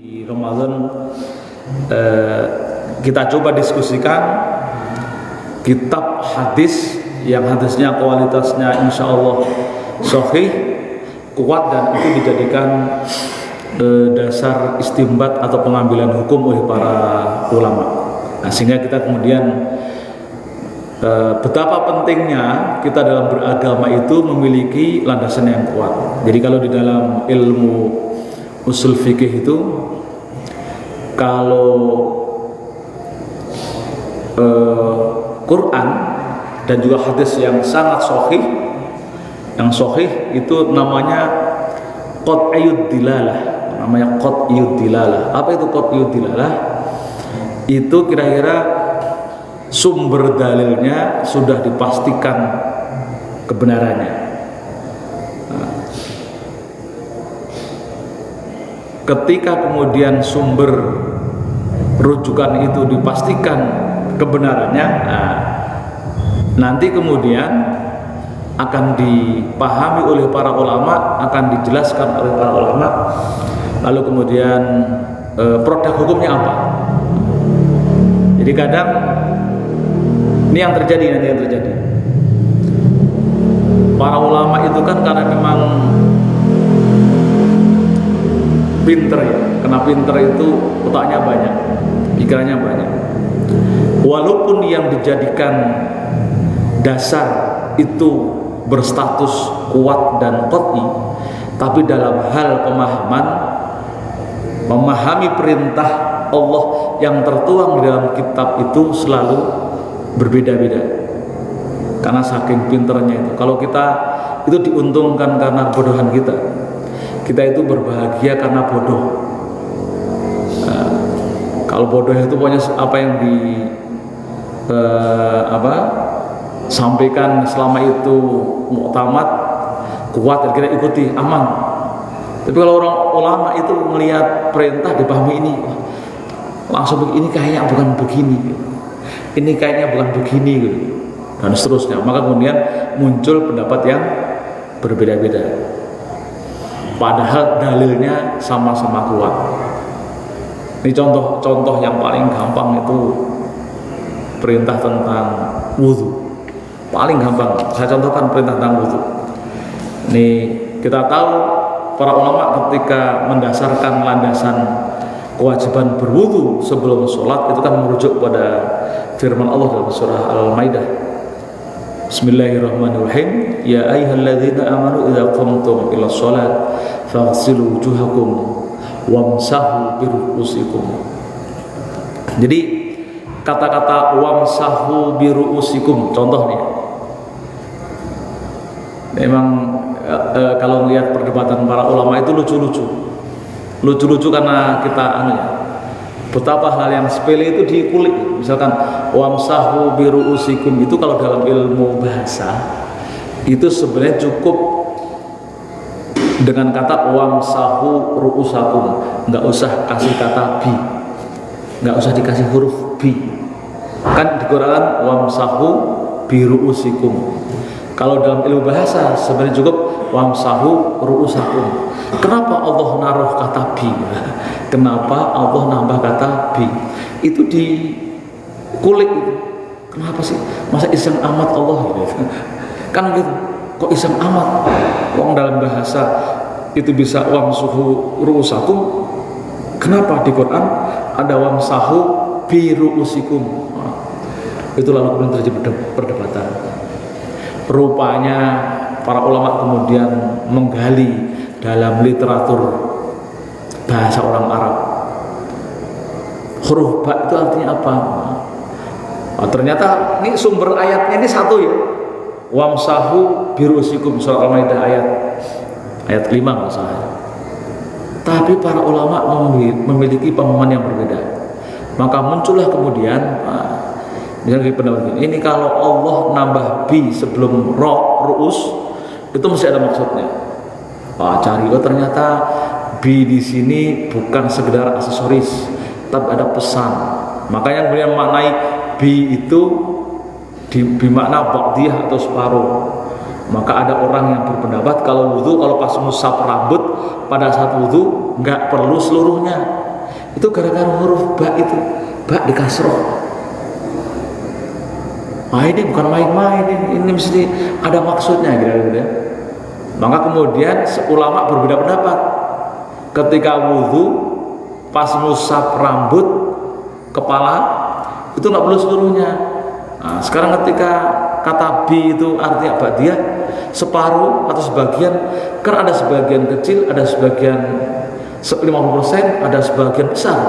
Di Ramadan kita coba diskusikan kitab hadis yang hadisnya kualitasnya insya Allah sahih, kuat, dan itu dijadikan dasar istimbat atau pengambilan hukum oleh para ulama. Nah, sehingga kita kemudian betapa pentingnya kita dalam beragama itu memiliki landasan yang kuat. Jadi kalau di dalam ilmu usul fikih itu, kalau Quran dan juga hadis yang sangat sahih, yang sahih itu namanya qat'iyud dilalah, namanya qat'iyud dilalah. Apa itu qat'iyud dilalah? Itu kira-kira sumber dalilnya sudah dipastikan kebenarannya. Ketika kemudian sumber rujukan itu dipastikan kebenarannya, nanti kemudian akan dipahami oleh para ulama, akan dijelaskan oleh para ulama, lalu kemudian produk hukumnya apa. Jadi kadang ini yang terjadi, para ulama itu kan karena memang pinter ya, karena pinter itu otaknya banyak, pikirannya banyak. Walaupun yang dijadikan dasar itu berstatus kuat dan qat'i, tapi dalam hal memahami perintah Allah yang tertuang di dalam kitab itu selalu berbeda-beda. Karena saking pinternya itu, kalau kita itu diuntungkan karena kebodohan kita itu berbahagia karena bodoh. Kalau bodoh itu pokoknya apa yang sampaikan selama itu muktamad, kuat, dan kita ikuti, aman. Tapi kalau orang ulama itu melihat perintah dipahami ini, langsung begini, kayaknya bukan begini, ini kayaknya bukan begini, dan seterusnya. Maka kemudian muncul pendapat yang berbeda-beda, padahal dalilnya sama-sama kuat. Ini contoh yang paling gampang itu perintah tentang wudhu. Paling gampang, saya contohkan perintah tentang wudhu. Ini kita tahu para ulama ketika mendasarkan landasan kewajiban berwudhu sebelum sholat itu kan merujuk pada firman Allah dalam surah Al-Maidah. Bismillahirrahmanirrahim. Ya ayyuhalladzina amanu idza qumtum ila sholat faghsilu wujuhakum wamsahu biru'usikum. Jadi kata-kata wamsahu biru'usikum, contoh nih. Memang kalau melihat perdebatan para ulama itu lucu-lucu karena kita betapa hal yang sepele itu dikulik. Misalkan wamsahu biru'usikum itu kalau dalam ilmu bahasa itu sebenarnya cukup dengan kata wamsahu ru'usakum, nggak usah kasih kata bi, nggak usah dikasih huruf bi. Kan di Quran wamsahu biru'usikum. Kalau dalam ilmu bahasa sebenarnya cukup wamsahu ru'usakum. Kenapa Allah naruh kata bi? Kenapa Allah nambah kata bi? Itu dikulik. Kenapa sih? Masa iseng amat Allah gitu? Kan gitu. Kok iseng amat? Wong dalam bahasa itu bisa wamsuhu ru'usakum. Kenapa di Quran ada wamsahu bi ru'usikum? Itu lalu kemudian terjadi perdebatan. Rupanya para ulama kemudian menggali dalam literatur bahasa orang Arab, huruf ba itu artinya apa. Ternyata ini sumber ayatnya ini satu ya, wamsahu biru'usikum, surah Al-Maidah ayat 5 nggak salah. Tapi para ulama memiliki pemahaman yang berbeda. Maka muncullah kemudian misalnya pendapat ini, kalau Allah nambah bi sebelum ru'us itu mesti ada maksudnya. Cari ternyata bi di sini bukan sekedar aksesoris, tapi ada pesan. Makanya kemudian maknai bi itu bermakna ba'diyah atau separuh. Maka ada orang yang berpendapat kalau wudhu, kalau pas ngusap rambut pada saat wudhu nggak perlu seluruhnya, Itu gara-gara huruf ba itu, ba di kasroh. Nah ini bukan main-main, ini mesti ada maksudnya gitu ya. Maka kemudian ulama berbeda pendapat. Ketika wudhu, pas ngusap rambut, kepala, itu nggak perlu seluruhnya. Nah, sekarang ketika kata bi itu artinya ba'diyah, separuh atau sebagian, kan ada sebagian kecil, ada sebagian 50%, ada sebagian besar.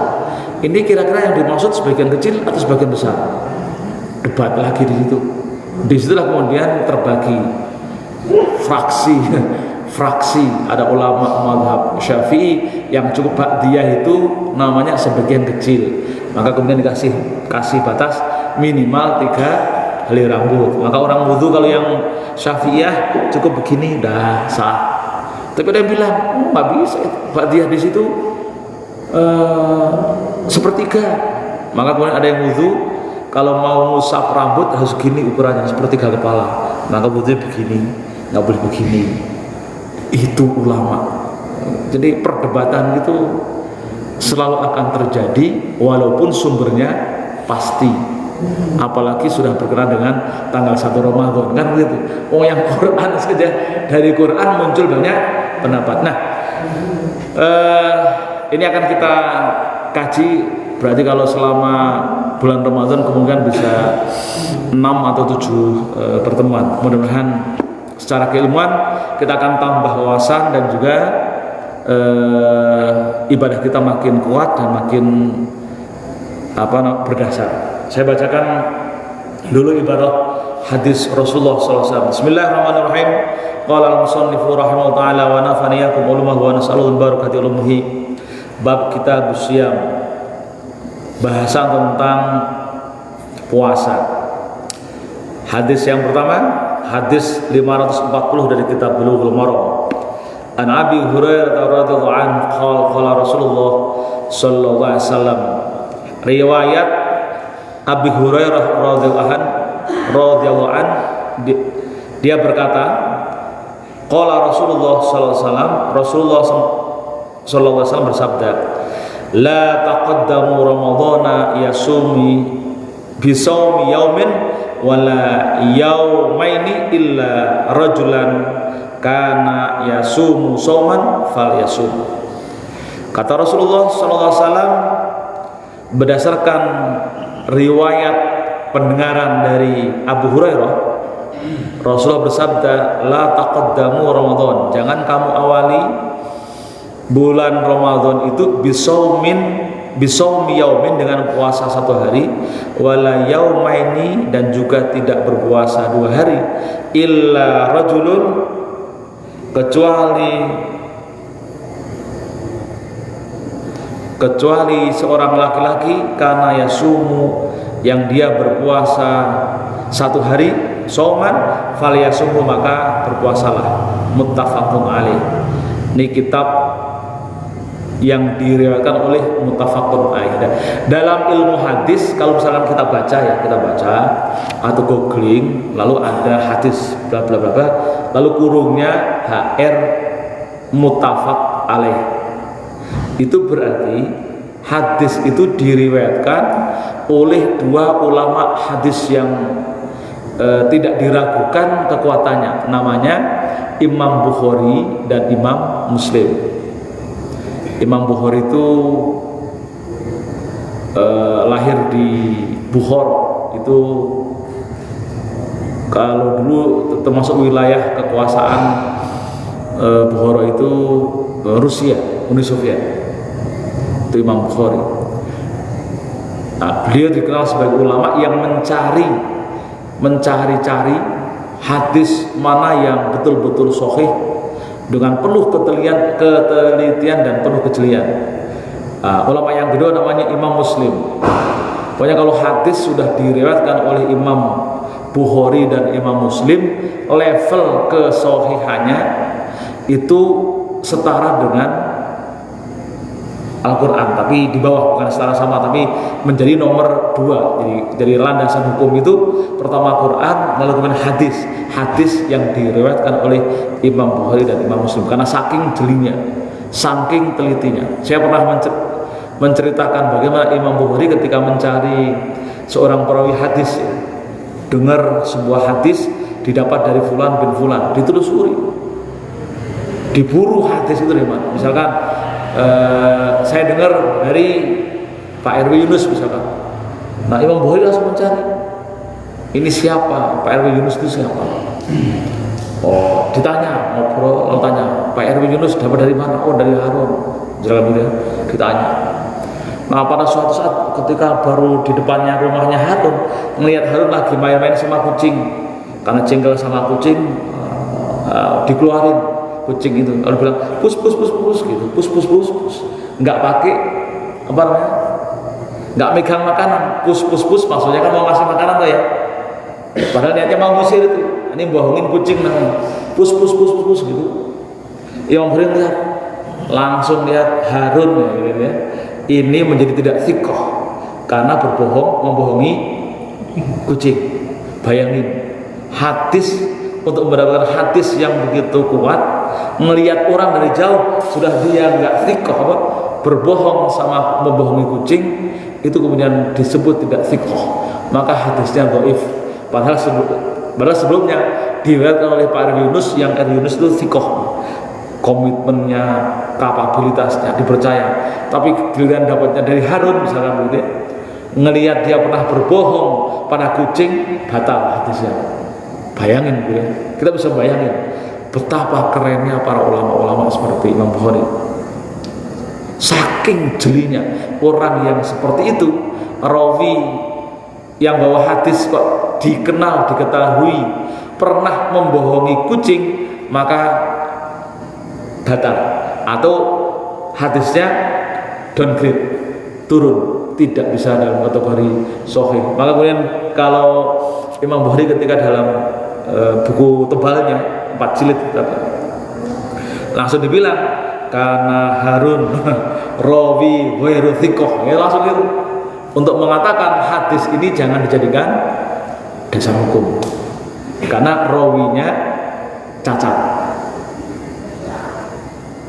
Ini kira-kira yang dimaksud sebagian kecil atau sebagian besar? Debat lagi di situ. Disitulah kemudian terbagi fraksi. Ada ulama mazhab Syafi'i yang cukup ba'diyah itu namanya sebagian kecil. Maka kemudian kasih batas minimal 3 helai rambut. Maka orang wudu kalau yang Syafi'iyah cukup begini dah sah. Tapi ada yang bilang nggak bisa, ba'diyah di situ sepertiga. Maka kemudian ada yang wudu kalau mau ngusap rambut harus gini ukurannya, sepertiga kepala. Maka wudu begini, nggak boleh begini. Itu ulama. Jadi perdebatan itu selalu akan terjadi walaupun sumbernya pasti. Apalagi sudah berkenaan dengan tanggal 1 Ramadan kan begitu. Oh yang Quran saja, dari Quran muncul banyak pendapat. Nah, ini akan kita kaji. Berarti kalau selama bulan Ramadan kemungkinan bisa 6 atau 7 pertemuan. Mudah-mudahan secara keilmuan kita akan tambah wawasan dan juga ibadah kita makin kuat dan makin berdasar. Saya bacakan dulu ibarat hadis Rasulullah SAW. Bismillahirrahmanirrahim. Qala al-musannifu rahimahullah ta'ala wa nafani yakum ulumah wa nas'alul barakati ulumuhi. Bab kitab siyam, bahasan tentang puasa. Hadis yang pertama, hadis 540 dari kitab Bulughul Maram. An Abi Hurairah radhiyallahu anhu qala Rasulullah sallallahu alaihi wasallam. Riwayat Abi Hurairah radhiyallahu anhu, dia berkata, qala Rasulullah sallallahu alaihi wasallam, Rasulullah sallallahu alaihi wasallam bersabda, la taqaddamu ramadhana yasumi bisawmi yaumin wala yaumaini illa rajulan kana yasumu sauman fal yasum. Kata Rasulullah sallallahu alaihi wasallam berdasarkan riwayat pendengaran dari Abu Hurairah, Rasulullah bersabda, la taqaddamu Ramadan, jangan kamu awali bulan Ramadan itu bisawmi yaumin, dengan puasa 1 hari, wala yaumaini, dan juga tidak berpuasa 2 hari, illa rajulun, kecuali seorang laki-laki, kana yasumu, yang dia berpuasa 1 hari, sauman fal yasumu, maka berpuasalah. Muttafaqun alaih. Ini kitab yang diriwayatkan oleh muttafaqun alaih. Dalam ilmu hadis, kalau misalkan kita baca atau googling, lalu ada hadis bla bla bla, lalu kurungnya HR muttafaq alaih, itu berarti hadis itu diriwayatkan oleh 2 ulama hadis yang tidak diragukan kekuatannya, namanya Imam Bukhari dan Imam Muslim. Imam Bukhari itu lahir di Bukhara, itu kalau dulu termasuk wilayah kekuasaan Bukhara itu Rusia, Uni Soviet. Itu Imam Bukhari. Nah, beliau dikenal sebagai ulama yang mencari-cari hadis mana yang betul-betul sahih dengan penuh ketelitian dan penuh kejelian. Ulama yang kedua namanya Imam Muslim. Pokoknya kalau hadis sudah diriwayatkan oleh Imam Bukhari dan Imam Muslim, level kesahihannya itu setara dengan Al-Quran, tapi di bawah, bukan setara sama, tapi menjadi nomor 2. Jadi landasan hukum itu pertama Quran, lalu kemudian hadis yang diriwayatkan oleh Imam Bukhari dan Imam Muslim, karena saking jelinya, saking telitinya. Saya pernah menceritakan bagaimana Imam Bukhari ketika mencari seorang perawi hadis, dengar sebuah hadis didapat dari fulan bin fulan, ditelusuri, diburu hadis itu dari mana. Misalkan saya dengar dari Pak RW Yunus misalkan, nah Imam Bukhari langsung mencari, ini siapa, Pak RW Yunus itu siapa. Oh, ditanya, ngobrol, lalu tanya, Pak RW Yunus dapat dari mana? Oh, dari Harun. Misalkan gitu, ditanya. Nah, pada suatu saat ketika baru di depannya rumahnya Harun, melihat Harun lagi main-main sama kucing, karena jengkel sama kucing, dikeluarin kucing itu. Lalu bilang pus gitu, pus, nggak pakai apa namanya, nggak megang makanan, pus, maksudnya kan mau ngasih makanan tuh ya. Padahal niatnya mau ngusir itu. Ini bohongin kucing namanya, pus gitu. Imam Bukhari lihat, langsung lihat Harun ya, gitu ya. Ini menjadi tidak thiqah karena membohongi kucing. Bayangin, hadis, untuk mendapatkan hadis yang begitu kuat, melihat orang dari jauh sudah dia nggak thiqah, berbohong sama membohongi kucing, itu kemudian disebut tidak thiqah, maka hadisnya dhaif. Padahal sebelumnya diriwayatkan oleh Pak Yunus, yang Yunus itu thiqah, komitmennya, kapabilitasnya dipercaya. Tapi giliran dapatnya dari Harun misalkan begitu, ngelihat dia pernah berbohong pada kucing, batal hadisnya. Bayangin gitu ya. Kita bisa bayangin betapa kerennya para ulama-ulama seperti Imam Bukhari. Saking jelinya orang yang seperti itu, rawi yang bawa hadis kok dikenal, diketahui pernah membohongi kucing, maka batal atau hadisnya downgrade, turun, tidak bisa dalam kategori sahih. Maka kemudian kalau Imam Bukhari ketika dalam buku tebalnya 4 jilid langsung dibilang karena Harun rawi ghairu thiqah, ya langsung itu untuk mengatakan hadis ini jangan dijadikan dasar hukum karena rawinya cacat.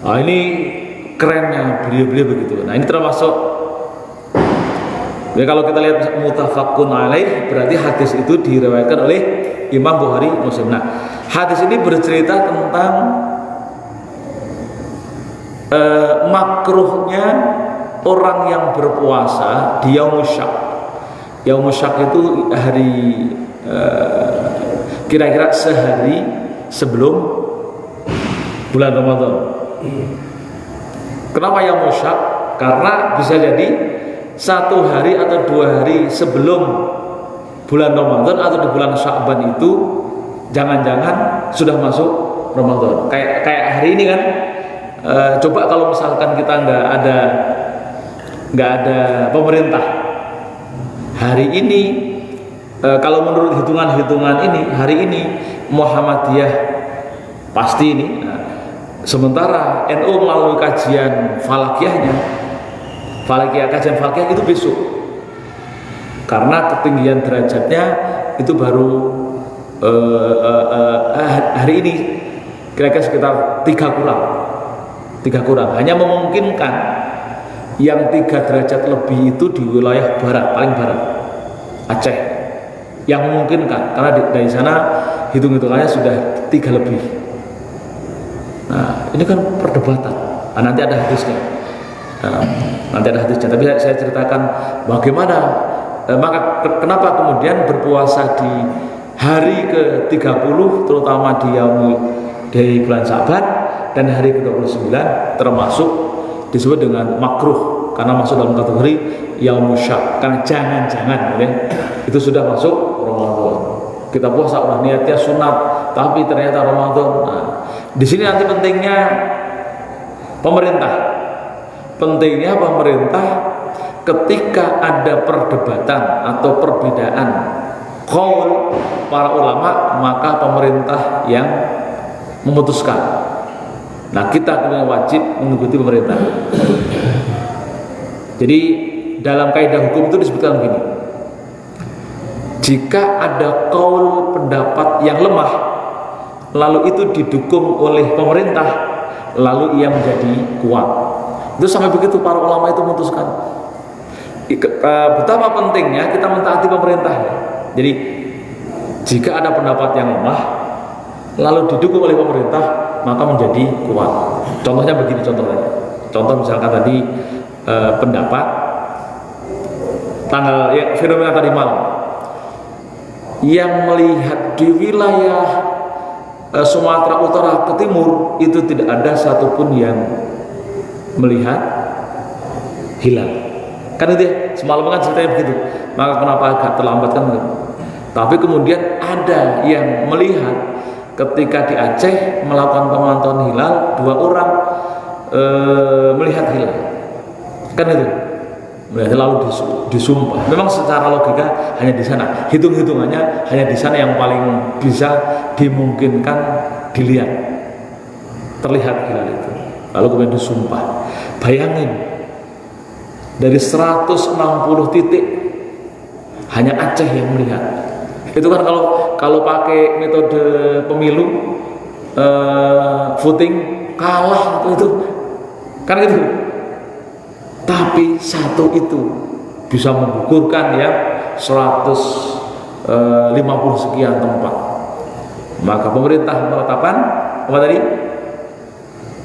Nah, ini kerennya beliau begitu. Nah, ini termasuk ya, kalau kita lihat muttafaqun alaih, berarti hadis itu diriwayatkan oleh Imam Bukhari Muslim. Nah, hadis ini bercerita tentang makruhnya orang yang berpuasa di Yaumus Syak. Yaumus Syak itu hari kira-kira sehari sebelum bulan Ramadan. Kenapa Yaumus Syak? Karena bisa jadi 1 hari atau 2 hari sebelum bulan Ramadan atau di bulan Sya'ban itu jangan-jangan sudah masuk Ramadan. Kayak hari ini kan, coba kalau misalkan kita nggak ada pemerintah hari ini, kalau menurut hitungan ini hari ini Muhammadiyah pasti ini. Sementara NU melalui kajian falakiyahnya, kajian falakiyah itu besok, karena ketinggian derajatnya itu baru hari ini kira-kira sekitar 3 kurang, hanya memungkinkan yang 3 derajat lebih itu di wilayah barat, paling barat Aceh, yang memungkinkan karena dari sana hitung-hitungannya sudah 3 lebih. Nah, ini kan perdebatan. Nah, nanti ada hadisnya. Tapi saya ceritakan bagaimana maka kenapa kemudian berpuasa di hari ke-30 terutama di bulan Sya'ban dan hari ke-29 termasuk disebut dengan makruh karena masuk dalam kategori Yaumus Syak, karena jangan-jangan ya, itu sudah masuk Ramadan. Kita puasa udah niatnya sunat tapi ternyata Ramadan. Nah, di sini nanti pentingnya pemerintah ketika ada perdebatan atau perbedaan qaul para ulama, maka pemerintah yang memutuskan. Nah, kita kemudian wajib mengikuti pemerintah. Jadi dalam kaidah hukum itu disebutkan begini: jika ada qaul pendapat yang lemah lalu itu didukung oleh pemerintah, lalu ia menjadi kuat. Itu sampai begitu para ulama itu memutuskan. Betapa pentingnya kita mentaati pemerintah. Jadi jika ada pendapat yang lemah lalu didukung oleh pemerintah, maka menjadi kuat. Contohnya begini, contoh misalkan tadi pendapat tanggal fenomena tadi malam yang melihat di wilayah Sumatera Utara ke timur itu tidak ada satupun yang melihat hilal. Kan itu ya, semalam kan ceritanya begitu. Maka kenapa agak terlambat kan begitu. Tapi kemudian ada yang melihat ketika di Aceh melakukan pemantauan hilal, 2 orang melihat hilal. Kan itu. Melihat lalu disumpah. Memang secara logika hanya di sana. Hitung-hitungannya hanya di sana yang paling bisa dimungkinkan dilihat. Terlihat hilal itu. Lalu kemudian disumpah. Bayangin, dari 160 titik hanya Aceh yang melihat. Itu kan kalau pakai metode pemilu voting kalah itu kan gitu. Tapi satu itu bisa menggugurkan ya 150 sekian tempat. Maka pemerintah menetapkan apa tadi?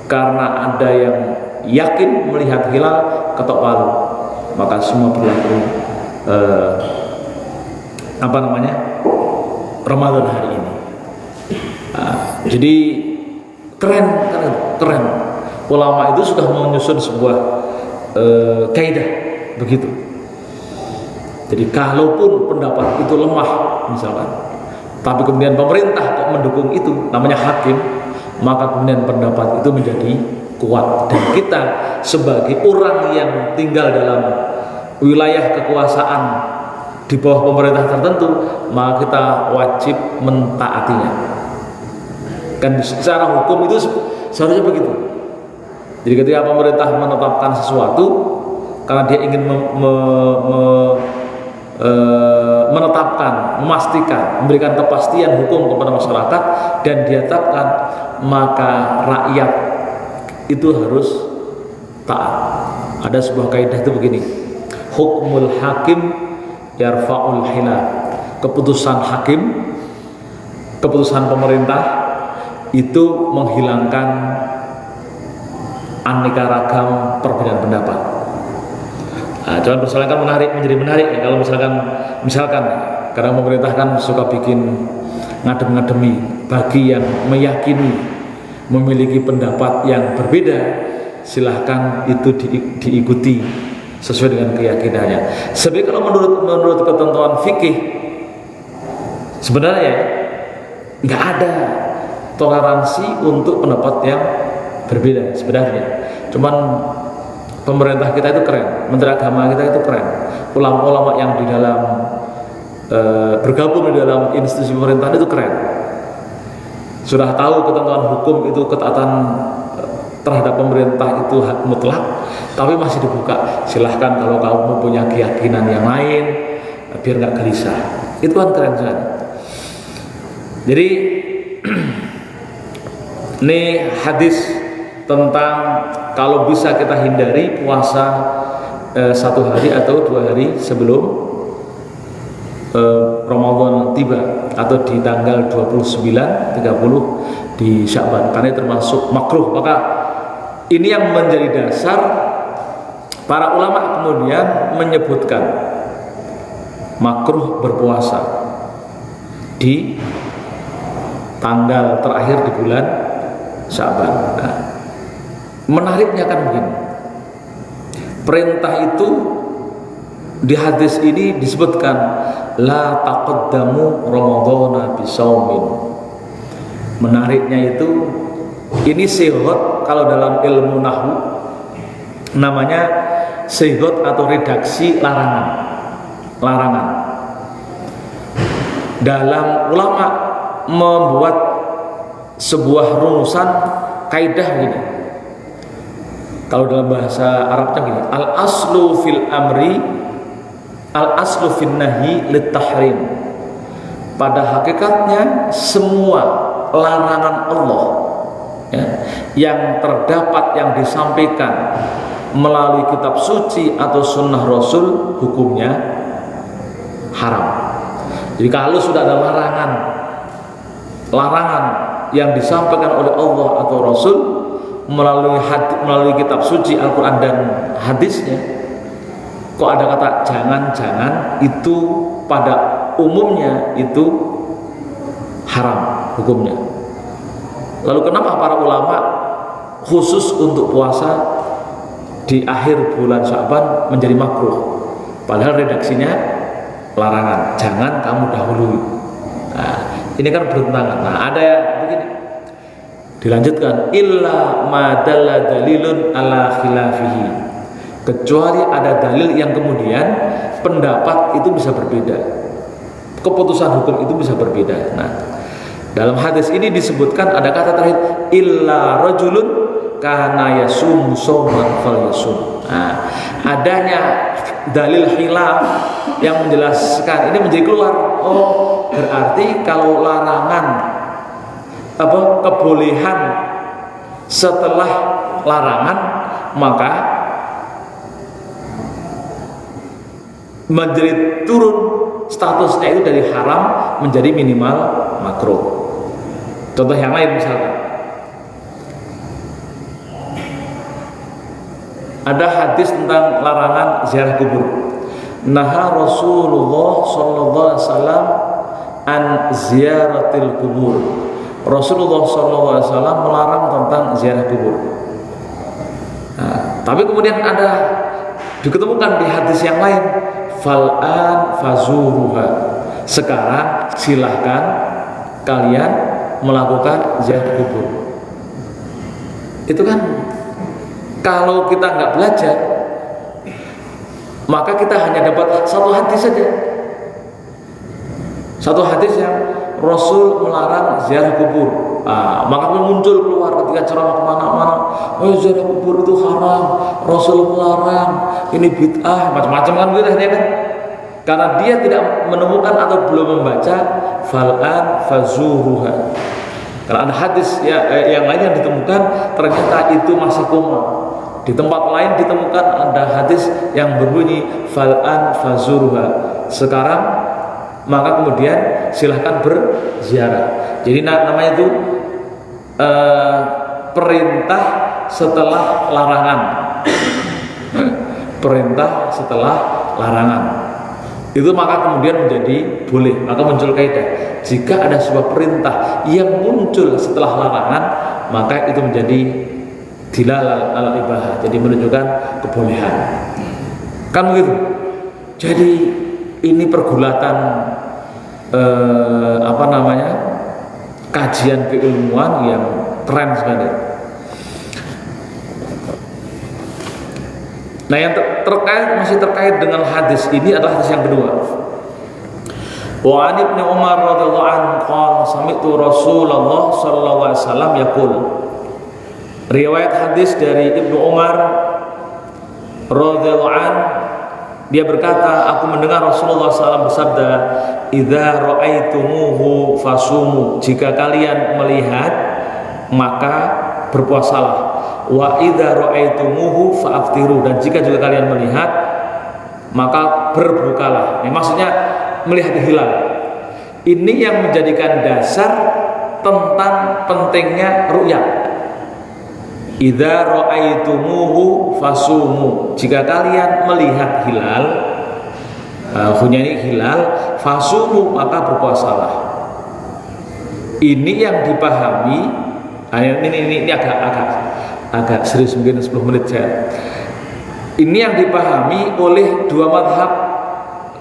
Karena ada yang yakin melihat hilal ketok palu, maka semua berlaku Ramadan hari ini. Jadi keren. Ulama itu sudah menyusun sebuah kaidah begitu. Jadi kalaupun pendapat itu lemah misalkan, tapi kemudian pemerintah kok mendukung itu, namanya hakim, maka kemudian pendapat itu menjadi kuat. Dan kita sebagai orang yang tinggal dalam wilayah kekuasaan di bawah pemerintah tertentu, maka kita wajib mentaatinya. Kan secara hukum itu seharusnya begitu. Jadi ketika pemerintah menetapkan sesuatu karena dia ingin menetapkan, memastikan, memberikan kepastian hukum kepada masyarakat dan ditetapkan, maka rakyat itu harus taat. Ada sebuah kaidah itu begini, hukmul hakim yarfa'ul hilal. Keputusan hakim, keputusan pemerintah itu menghilangkan aneka ragam perbedaan pendapat. Cuman persoalan kan menjadi menarik ya, kalau misalkan karena pemerintah kan suka bikin ngadem-ngademi. Bagi yang meyakini memiliki pendapat yang berbeda, silahkan itu diikuti sesuai dengan keyakinannya. Sebenarnya kalau menurut ketentuan fikih sebenarnya nggak ada toleransi untuk pendapat yang berbeda sebenarnya. Cuman pemerintah kita itu keren, menteri agama kita itu keren, ulama-ulama yang di dalam bergabung di dalam institusi pemerintahan itu keren. Sudah tahu ketentuan hukum itu, ketaatan terhadap pemerintah itu hak mutlak, tapi masih dibuka. Silahkan kalau kamu mempunyai keyakinan yang lain, biar nggak gelisah. Itu kan keren sekali. Jadi ini hadis tentang kalau bisa kita hindari puasa 1 hari atau 2 hari sebelum Ramadan tiba, atau di tanggal 29, 30 di Sya'ban, karena termasuk makruh. Maka ini yang menjadi dasar para ulama kemudian menyebutkan makruh berpuasa di tanggal terakhir di bulan Sya'ban. Nah, menariknya kan begini, perintah itu di hadis ini disebutkan la taqaddamu ramadhana bisaumin. Menariknya itu, ini sighot kalau dalam ilmu nahwu namanya sighot atau redaksi larangan. Dalam ulama membuat sebuah rumusan kaidah gini. Kalau dalam bahasa Arabnya gini, al-aslu fil amri al-aslu fin nahyi lit-tahrim. Pada hakikatnya semua larangan Allah ya, yang terdapat, yang disampaikan melalui kitab suci atau sunnah Rasul, hukumnya haram. Jadi kalau sudah ada larangan yang disampaikan oleh Allah atau Rasul melalui kitab suci Al-Quran dan hadisnya, kok ada kata jangan-jangan, itu pada umumnya itu haram hukumnya. Lalu kenapa para ulama khusus untuk puasa di akhir bulan Sya'ban menjadi makruh, padahal redaksinya larangan, jangan kamu dahului. Nah, ini kan bertentangan. Nah, ada yang begini, dilanjutkan, illa ma dalla dalilun ala khilafihi, kecuali ada dalil yang kemudian pendapat itu bisa berbeda, keputusan hukum itu bisa berbeda. Nah, dalam hadis ini disebutkan ada kata terakhir, illa rajulun kana yasum shauman falyasum. Nah, adanya dalil khilaf yang menjelaskan ini menjadi keluar. Oh, berarti kalau larangan kebolehan setelah larangan, maka menjadi turun statusnya itu dari haram menjadi minimal makruh. Contoh yang lain misalkan, ada hadis tentang larangan ziarah kubur. Naha Rasulullah sallallahu alaihi wasallam an ziyaratil kubur. Rasulullah sallallahu alaihi wasallam melarang tentang ziarah kubur. Nah, tapi kemudian ada diketemukan di hadis yang lain, fal'an fazuruha. Sekarang silahkan kalian melakukan ziarah kubur. Itu kan kalau kita nggak belajar, maka kita hanya dapat satu hadis saja. Satu hadis yang Rasul melarang ziarah kubur. Maka muncul keluar ketika ceramah kemana-mana, ziarah kubur itu haram, Rasul melarang, ini bid'ah, macam-macam kan gitu kan. Karena dia tidak menemukan atau belum membaca fal'an fazuruha. Karena ada hadis yang lain yang ditemukan ternyata itu masih koma. Di tempat lain ditemukan ada hadis yang berbunyi fal'an fazuruha. Sekarang maka kemudian silahkan berziarah. Jadi namanya itu perintah setelah larangan. Perintah setelah larangan. Itu maka kemudian menjadi boleh. Maka muncul kaidah, jika ada sebuah perintah yang muncul setelah larangan, maka itu menjadi dilalal al-ibahah, jadi menunjukkan kebolehan. Kan begitu. Jadi ini pergulatan kajian keilmuan yang keren sekali. Nah, yang masih terkait dengan hadis ini adalah hadis yang kedua. Wa an Ibnu Umar radhiyallahu anhu qala sami'tu Rasulullah sallallahu alaihi wasallam yaqul. Riwayat hadis dari Ibnu Umar radhiyallahu anhu, dia berkata, aku mendengar Rasulullah SAW bersabda, idza ra'aitumuhu fasumu, jika kalian melihat maka berpuasalah, wa idza ra'aitumuhu fa'aftiru, dan jika juga kalian melihat maka berbukalah. Ini maksudnya melihat hilal. Ini yang menjadikan dasar tentang pentingnya ru'yah. Idza ra'aitumuhu fasumu, jika kalian melihat hilal, hilal fasumu, maka berpuasalah. Ini yang dipahami. Ini agak serius, mungkin 10 menit saya. Ini yang dipahami oleh dua mazhab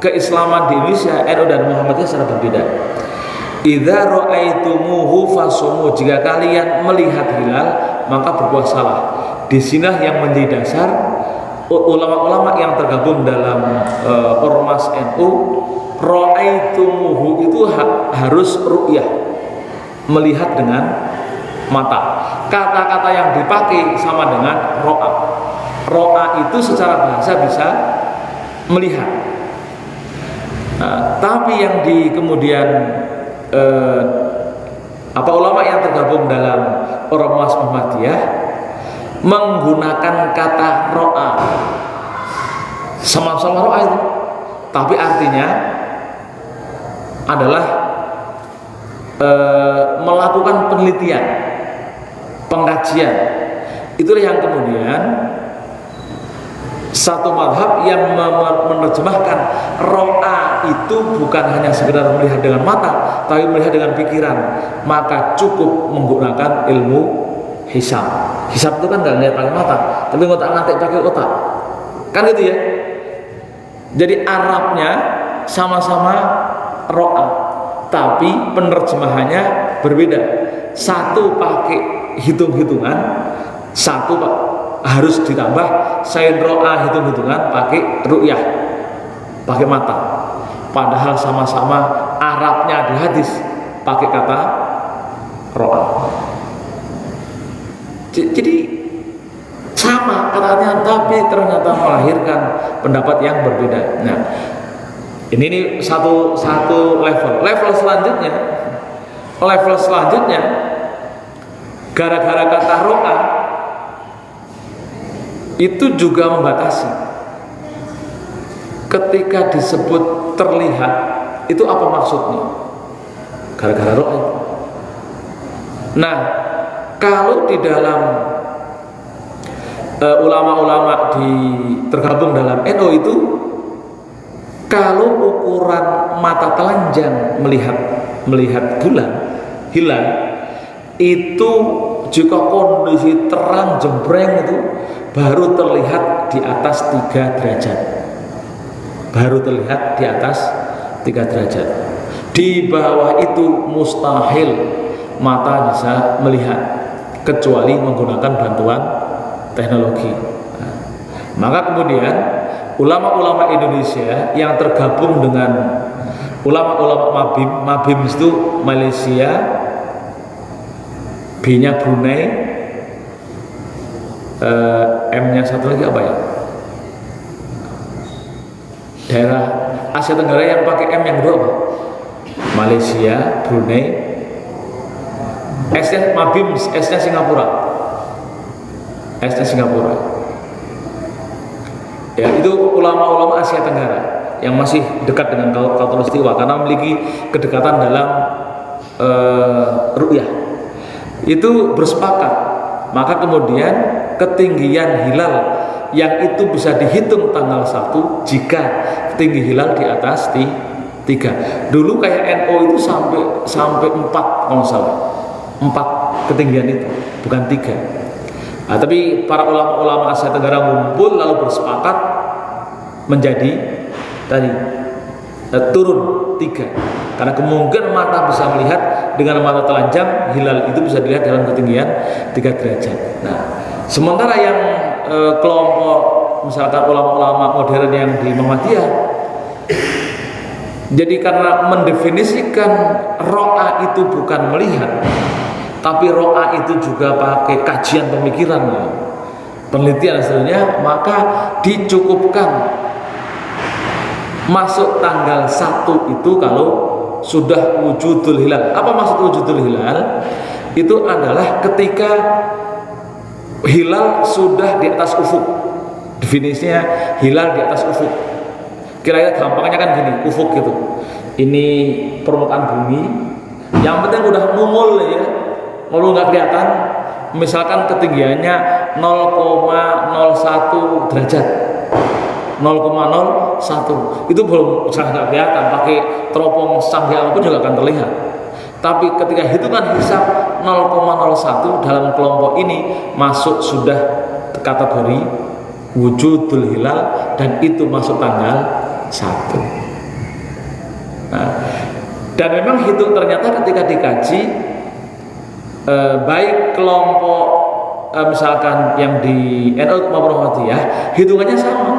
keislaman di Indonesia, NU dan Muhammadiyah secara berbeda. Idza ra'aitumuhu fasumu, jika kalian melihat hilal maka berpuasalah. Di sinilah yang menjadi dasar ulama-ulama yang tergabung dalam ormas NU. Ra'aitumuhu itu harus ru'yah, melihat dengan mata. Kata-kata yang dipakai sama dengan ro'a. Ro'a itu secara bahasa bisa melihat. Tapi yang kemudian ulama yang tergabung dalam ormas Muhammadiyah menggunakan kata ro'a, sama-sama ro'a itu, tapi artinya adalah melakukan penelitian, pengkajian. Itulah yang kemudian satu mazhab yang menerjemahkan ro'a itu bukan hanya sekedar melihat dengan mata, tapi melihat dengan pikiran. Maka cukup menggunakan ilmu hisab. Hisab itu kan nggak ngelihat pakai mata, tapi ngotak-ngatik pakai otak, kan gitu ya. Jadi Arabnya sama-sama ro'a, tapi penerjemahannya berbeda. Satu pakai hitung-hitungan, satu harus ditambah sain ro'a hitung-hitungan pakai ru'yah, pakai mata. Padahal sama-sama Arabnya di hadis pakai kata ro'a. Jadi sama katanya, tapi ternyata melahirkan pendapat yang berbeda. Nah, ini satu level. Level selanjutnya, gara-gara kata ro'a itu juga membatasi. Ketika disebut terlihat, itu apa maksudnya? Gara-gara ro'a. Nah, kalau di dalam ulama-ulama tergabung dalam NU itu, kalau ukuran mata telanjang melihat hilal itu jika kondisi terang jembreng itu baru terlihat di atas 3 derajat. Baru terlihat di atas 3 derajat. Di bawah itu mustahil mata bisa melihat kecuali menggunakan bantuan teknologi. Nah, maka kemudian ulama-ulama Indonesia yang tergabung dengan ulama-ulama Mabim itu Malaysia, B-nya Brunei, M-nya satu lagi apa ya? Daerah Asia Tenggara yang pakai M yang kedua apa? Malaysia, Brunei, S-nya Mabim, S-nya Singapura. Ya, itu ulama-ulama Asia Tenggara yang masih dekat dengan Khatulistiwa karena memiliki kedekatan dalam ru'yah. Itu bersepakat, maka kemudian ketinggian hilal yang itu bisa dihitung tanggal 1 jika tinggi hilal di atas 3. Dulu kayak NO itu sampai 4 kalau salah. 4 ketinggian itu, bukan 3. Nah, tapi para ulama-ulama Asia Tenggara ngumpul lalu bersepakat menjadi tadi turun 3, karena kemungkinan mata bisa melihat dengan mata telanjang hilal itu bisa dilihat dalam ketinggian 3 derajat. Nah, sementara yang kelompok misalkan ulama-ulama modern yang di Muhammadiyah, jadi karena mendefinisikan ro'a itu bukan melihat, tapi ro'a itu juga pakai kajian pemikiran, penelitian hasilnya, maka dicukupkan masuk tanggal 1 itu kalau sudah wujudul hilal. Apa maksud wujudul hilal? Itu adalah ketika hilal sudah di atas ufuk. Definisinya hilal di atas ufuk. Kira-kira gampangnya kan gini, ufuk gitu. Ini permukaan bumi, yang penting udah mungul ya, kalau nggak kelihatan. Misalkan ketinggiannya 0,01 derajat, 0,01 itu belum sangat nggak kelihatan, pakai teropong canggih apapun juga akan terlihat. Tapi ketika hitungan hisab 0,01 dalam kelompok ini masuk sudah kategori wujudul hilal, dan itu masuk tanggal 1. Nah, dan memang hitung ternyata ketika dikaji, baik kelompok misalkan yang di NU maupun Muhammadiyah, hitungannya sama.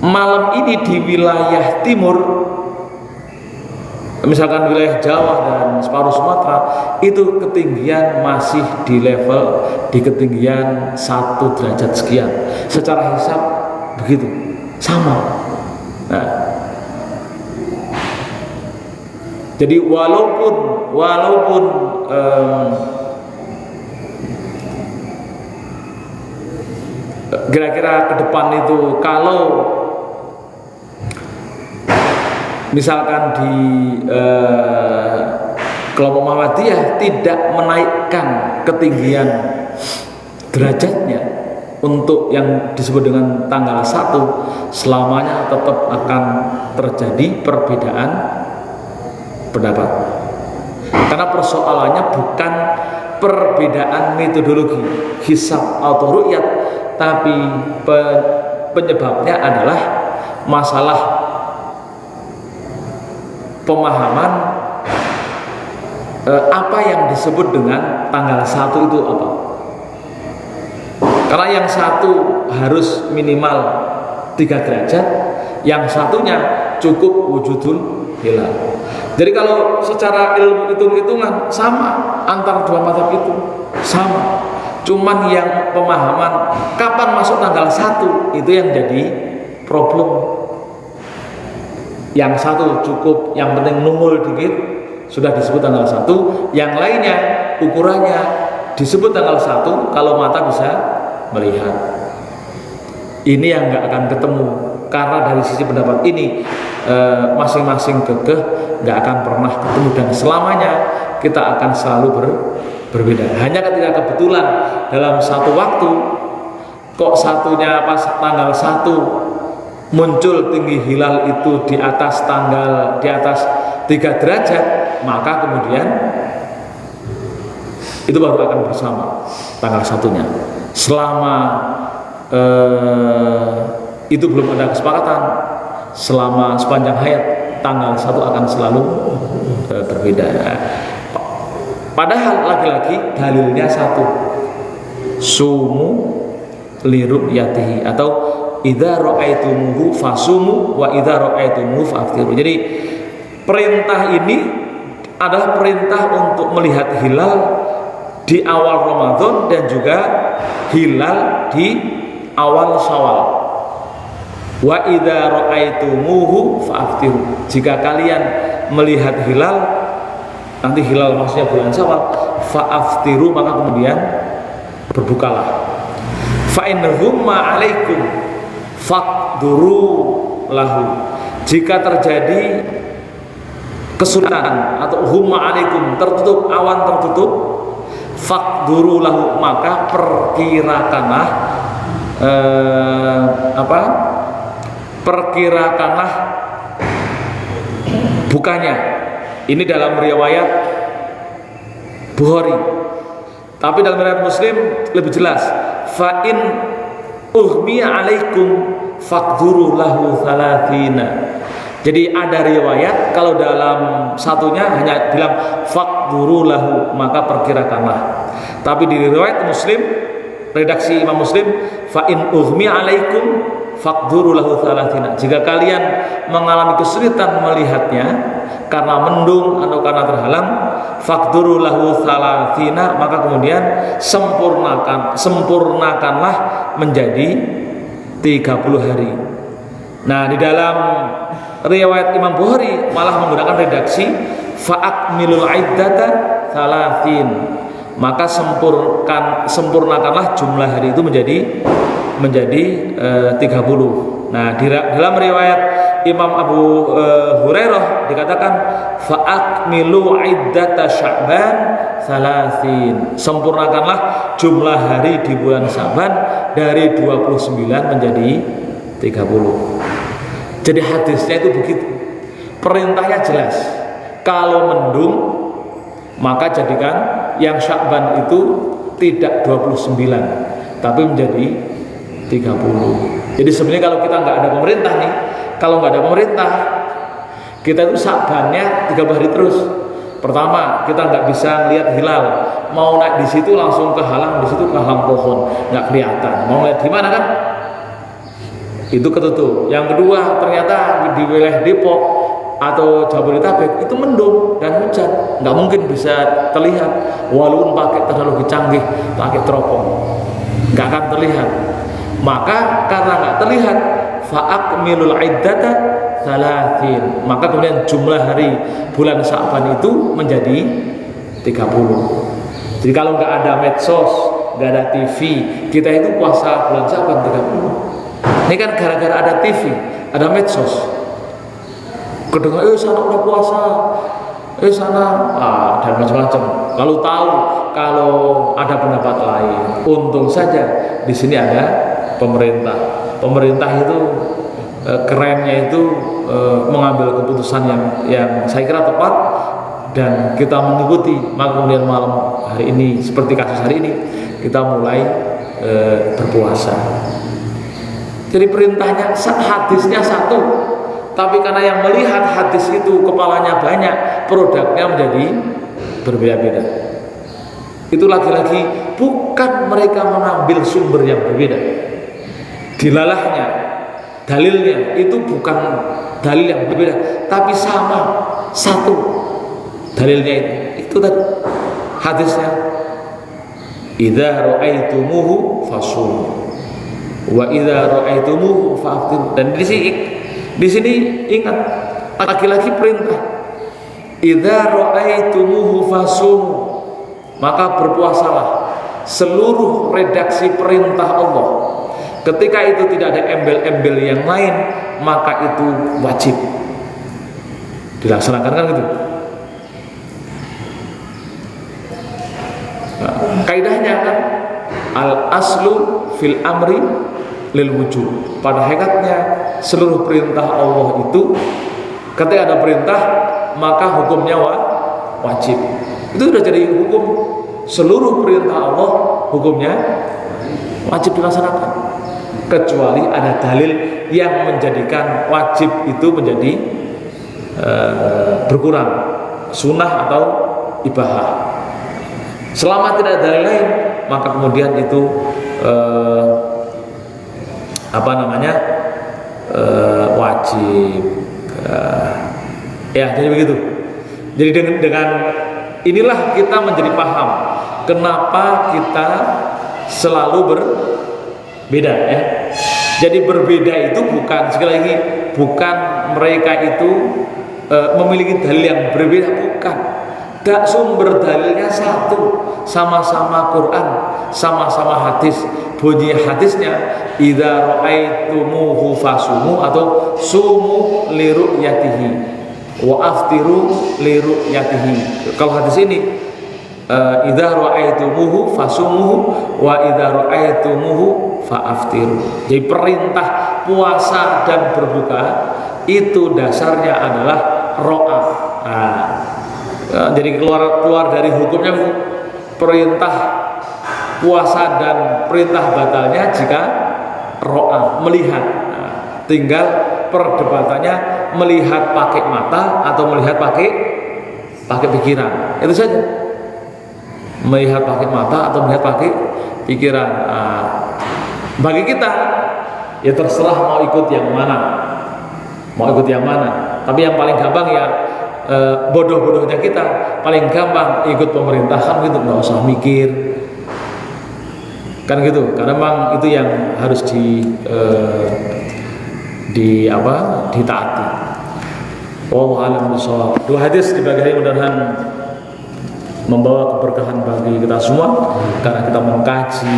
Malam ini di wilayah timur, misalkan wilayah Jawa dan separuh Sumatera, itu ketinggian masih di level di ketinggian 1 derajat sekian. Secara hisab begitu, sama. Nah, jadi walaupun kira-kira ke depan itu kalau misalkan di kelompok Muhammadiyah tidak menaikkan ketinggian derajatnya untuk yang disebut dengan tanggal 1, selamanya tetap akan terjadi perbedaan pendapat. Karena persoalannya bukan perbedaan metodologi hisab atau ru'yat, tapi penyebabnya adalah masalah pemahaman apa yang disebut dengan tanggal 1 itu apa. Karena yang satu harus minimal 3 derajat, yang satunya cukup wujudul hilal. Jadi kalau secara ilmu hitung-hitungan sama antara dua mazhab itu sama. Cuman yang pemahaman kapan masuk tanggal 1 itu yang jadi problem. Yang satu cukup, yang penting nungul dikit sudah disebut tanggal 1, yang lainnya ukurannya disebut tanggal 1 kalau mata bisa melihat. Ini yang nggak akan ketemu, karena dari sisi pendapat ini masing-masing kekeh nggak akan pernah ketemu, dan selamanya kita akan selalu berbeda. Hanya ketika kebetulan dalam satu waktu kok satunya pas tanggal 1 muncul tinggi hilal itu di atas 3 derajat, maka kemudian itu baru akan bersama tanggal 1-nya. Selama itu belum ada kesepakatan, selama sepanjang hayat tanggal 1 akan selalu berbeda. Padahal lagi-lagi dalilnya satu, sumu liru'yatihi, atau idza ra'aitumuhu fasumu wa idza ra'aitumuhu fa'aftiru. Jadi perintah ini adalah perintah untuk melihat hilal di awal Ramadan dan juga hilal di awal Syawal. Wa idza ra'aitumuhu fa'aftiru. Jika kalian melihat hilal, nanti hilal maksudnya bulan Syawal, fa'aftiru, maka kemudian berbukalah. Fa in humma 'alaikum faqduru lahu. Jika terjadi kesulitan atau humma alaikum, tertutup, awan tertutup, faqduru lahu, maka perkirakanlah perkirakanlah bukanya. Ini dalam riwayat Bukhari, tapi dalam riwayat Muslim lebih jelas, fa in uhmiya alaikum faqduru lahu 30. Jadi ada riwayat kalau dalam satunya hanya bilang faqduru lahu, maka perkirakanlah. Tapi di riwayat Muslim, redaksi Imam Muslim, fa in uhmiya alaikum faqduru lahu 30. Jika kalian mengalami kesulitan melihatnya karena mendung atau karena terhalang, faqduru lahu 30, maka kemudian sempurnakanlah menjadi 30 hari. Nah, di dalam riwayat Imam Bukhari malah menggunakan redaksi fa'akmilul iddata 30, maka sempurnakanlah jumlah hari itu menjadi 30. Nah, di dalam riwayat Imam Abu Hurairah dikatakan fa'akmilu iddata Sya'ban 30, sempurnakanlah jumlah hari di bulan Sya'ban dari 29 menjadi 30. Jadi hadisnya itu begitu, perintahnya jelas. Kalau mendung, maka jadikan yang Sya'ban itu tidak 29 tapi menjadi 30. Jadi sebenarnya kalau kita nggak ada pemerintah nih, kalau nggak ada pemerintah, kita itu Sya'bannya 30 hari terus. Pertama, kita nggak bisa lihat hilal, mau naik di situ langsung kehalang, di situ kehalang pohon, nggak kelihatan. Mau lihat di mana kan? Itu ketutup. Yang kedua, ternyata di wilayah Depok atau Jabodetabek itu mendung dan hujan, nggak mungkin bisa terlihat walaupun pakai teknologi canggih, pakai teropong, nggak akan terlihat. Maka karena nggak terlihat, fa'akmilul iddata 30, maka kemudian jumlah hari bulan Sya'ban itu menjadi 30. Jadi kalau nggak ada medsos, nggak ada TV. Kita itu puasa bulan Syaban 30. Ini kan gara-gara ada TV, ada medsos. Kedengar, sana udah puasa, sana, dan macam-macam. Lalu tahu kalau ada pendapat lain. Untung saja di sini ada pemerintah. Pemerintah itu kerennya itu mengambil keputusan yang saya kira tepat dan kita mengikuti. Maka kemudian malam hari ini seperti kasus hari ini kita mulai berpuasa. Jadi perintahnya, hadisnya satu, tapi karena yang melihat hadis itu kepalanya banyak, produknya menjadi berbeda-beda. Itu lagi-lagi bukan mereka mengambil sumber yang berbeda. Dilalahnya, dalilnya itu bukan dalil yang berbeda, tapi sama, satu dalilnya itu tadi hadisnya. Idza ra'aitumuhu fasum wa idza ra'aitumuhu fa'aftiru. Dan di sini ingat lagi-lagi perintah. Idza ra'aitumuhu fasum, maka berpuasalah. Seluruh redaksi perintah Allah, ketika itu tidak ada embel-embel yang lain, maka itu wajib dilaksanakan, kan gitu. Nah, kaidahnya kan al aslu fil amri lil wujub. Pada hakikatnya seluruh perintah Allah itu ketika ada perintah maka hukumnya wajib. Itu sudah jadi hukum. Seluruh perintah Allah hukumnya wajib dilaksanakan, kecuali ada dalil yang menjadikan wajib itu menjadi berkurang, sunnah atau ibahah. Selama tidak ada dalil lain, maka kemudian itu wajib. Ya, jadi begitu. Jadi dengan inilah kita menjadi paham kenapa kita selalu berbeda, ya. Jadi berbeda itu bukan, sekali lagi, bukan mereka itu memiliki dalil yang berbeda, bukan. Sumber dalilnya satu, sama-sama Quran, sama-sama hadis. Bunyi hadisnya idza ra'aitumuhu fasumu atau sumu li ru'yatihi wa aftiru li ru'yatihi. Kalau hadis ini idza ra'aitumuhu fasumuhu wa idza ra'aitumuhu fa'aftiru. Jadi perintah puasa dan berbuka itu dasarnya adalah ro'af. Jadi keluar dari hukumnya perintah puasa dan perintah batalnya jika ro'af, melihat. Tinggal perdebatannya melihat pakai mata atau melihat pakai pikiran. Itu saja. Melihat pakai mata atau melihat pakai pikiran. Bagi kita ya terserah mau ikut yang mana. Tapi yang paling gampang ya bodoh-bodohnya kita paling gampang ikut pemerintahan gitu, nggak usah mikir, kan gitu. Karena memang itu yang harus ditaati. Wallahu a'lam bishawab. Dua hadis di pagi hari mudah-mudahan membawa keberkahan bagi kita semua karena kita mengkaji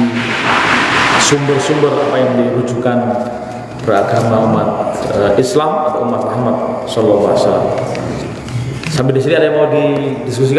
sumber-sumber apa yang dirujukan beragama umat Islam atau umat Muhammad sallallahu alaihi wasallam. Sampai di sini ada yang mau didiskusikan?